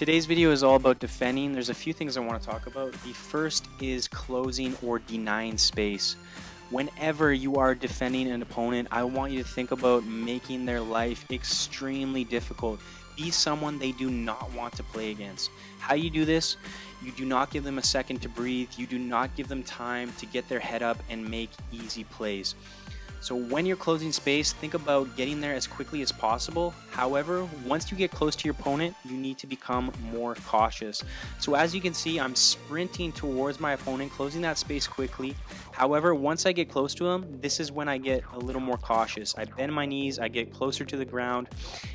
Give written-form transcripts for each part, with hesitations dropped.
Today's video is all about defending. There's a few things I want to talk about. The first is closing or denying space. Whenever you are defending an opponent, I want you to think about making their life extremely difficult. Be someone they do not want to play against. How you do this? You do not give them a second to breathe. You do not give them time to get their head up and make easy plays. So when you're closing space, think about getting there as quickly as possible. However, once you get close to your opponent, you need to become more cautious. So as you can see, I'm sprinting towards my opponent, closing that space quickly. However, once I get close to him, this is when I get a little more cautious. I bend my knees, I get closer to the ground,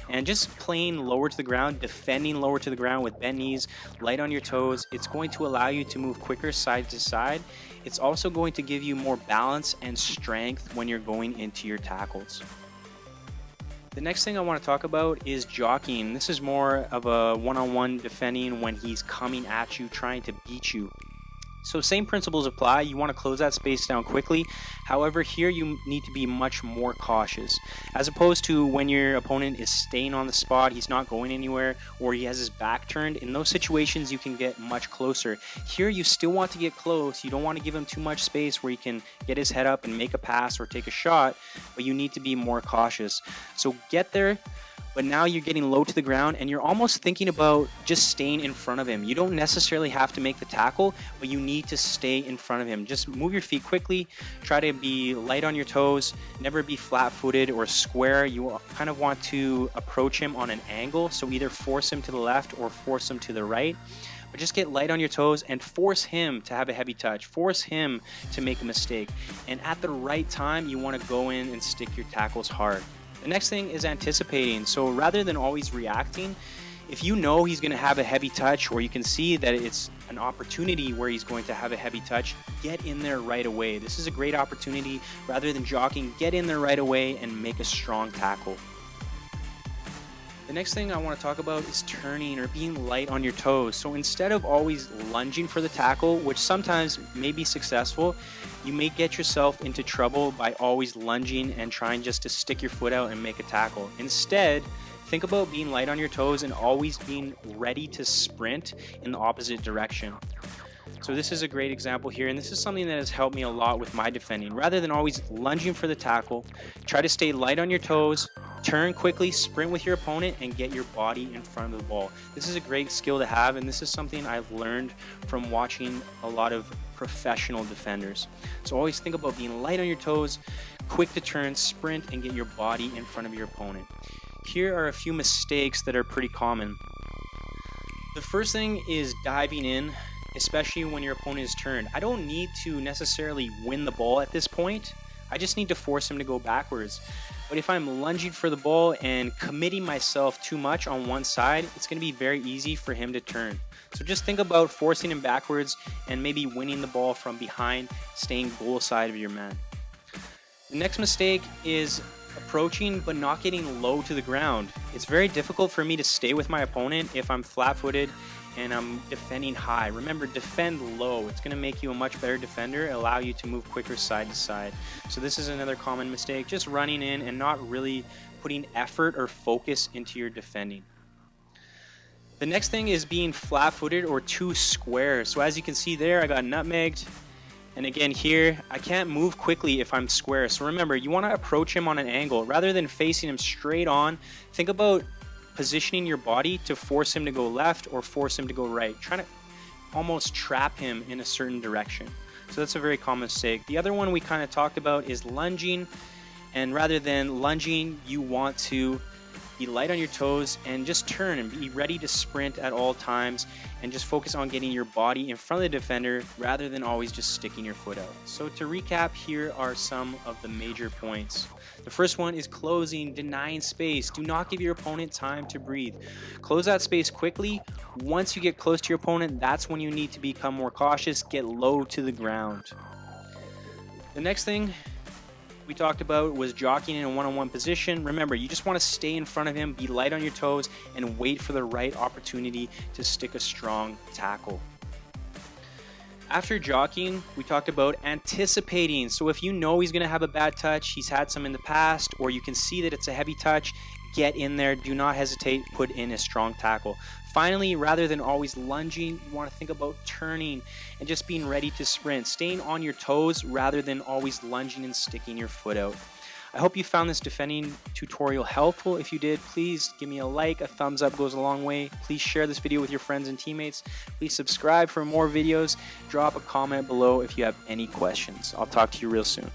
and just playing lower to the ground, defending lower to the ground with bent knees, light on your toes, it's going to allow you to move quicker side to side. It's also going to give you more balance and strength when you're going into your tackles. The next thing I want to talk about is jockeying. This is more of a one-on-one defending when he's coming at you, trying to beat you. So same principles apply. You want to close that space down quickly. However, here you need to be much more cautious. As opposed to when your opponent is staying on the spot, he's not going anywhere, or he has his back turned. In those situations, you can get much closer. Here, you still want to get close. You don't want to give him too much space where he can get his head up and make a pass or take a shot, but you need to be more cautious. So get there. But now you're getting low to the ground and you're almost thinking about just staying in front of him. You don't necessarily have to make the tackle, but you need to stay in front of him. Just move your feet quickly. Try to be light on your toes. Never be flat-footed or square. You kind of want to approach him on an angle. So either force him to the left or force him to the right. But just get light on your toes and force him to have a heavy touch. Force him to make a mistake. And at the right time, you want to go in and stick your tackles hard. The next thing is anticipating. So rather than always reacting, if you know he's going to have a heavy touch, or you can see that it's an opportunity where he's going to have a heavy touch, get in there right away. This is a great opportunity. Rather than jockeying, get in there right away and make a strong tackle. The next thing I want to talk about is turning or being light on your toes. So instead of always lunging for the tackle, which sometimes may be successful, you may get yourself into trouble by always lunging and trying just to stick your foot out and make a tackle. Instead, think about being light on your toes and always being ready to sprint in the opposite direction. So this is a great example here, and this is something that has helped me a lot with my defending. Rather than always lunging for the tackle, try to stay light on your toes, turn quickly, sprint with your opponent, and get your body in front of the ball. This is a great skill to have, and this is something I've learned from watching a lot of professional defenders. So always think about being light on your toes, quick to turn, sprint, and get your body in front of your opponent. Here are a few mistakes that are pretty common. The first thing is diving in, especially when your opponent is turned. I don't need to necessarily win the ball at this point. I just need to force him to go backwards. But if I'm lunging for the ball and committing myself too much on one side, it's going to be very easy for him to turn. So just think about forcing him backwards and maybe winning the ball from behind, staying goal side of your man. The next mistake is approaching but not getting low to the ground. It's very difficult for me to stay with my opponent if I'm flat-footed and I'm defending high. Remember, defend low. It's going to make you a much better defender, allow you to move quicker side to side. So this is another common mistake, just running in and not really putting effort or focus into your defending. The next thing is being flat-footed or too square. So as you can see there, I got nutmegged. And again here, I can't move quickly if I'm square. So remember, you want to approach him on an angle. Rather than facing him straight on, think about positioning your body to force him to go left or force him to go right. Trying to almost trap him in a certain direction. So that's a very common mistake. The other one we kind of talked about is lunging. And rather than lunging, you want to be light on your toes and just turn and be ready to sprint at all times, and just focus on getting your body in front of the defender rather than always just sticking your foot out. So to recap, here are some of the major points. The first one is closing, denying space. Do not give your opponent time to breathe. Close that space quickly. Once you get close to your opponent, that's when you need to become more cautious. Get low to the ground. The next thing we talked about was jockeying in a one-on-one position. Remember, you just want to stay in front of him, be light on your toes, and wait for the right opportunity to stick a strong tackle. After jockeying, we talked about anticipating. So if you know he's going to have a bad touch, he's had some in the past, or you can see that it's a heavy touch, get in there. Do not hesitate. Put in a strong tackle. Finally, rather than always lunging, you want to think about turning and just being ready to sprint, staying on your toes rather than always lunging and sticking your foot out. I hope you found this defending tutorial helpful. If you did, please give me a like. A thumbs up goes a long way. Please share this video with your friends and teammates. Please subscribe for more videos. Drop a comment below if you have any questions. I'll talk to you real soon.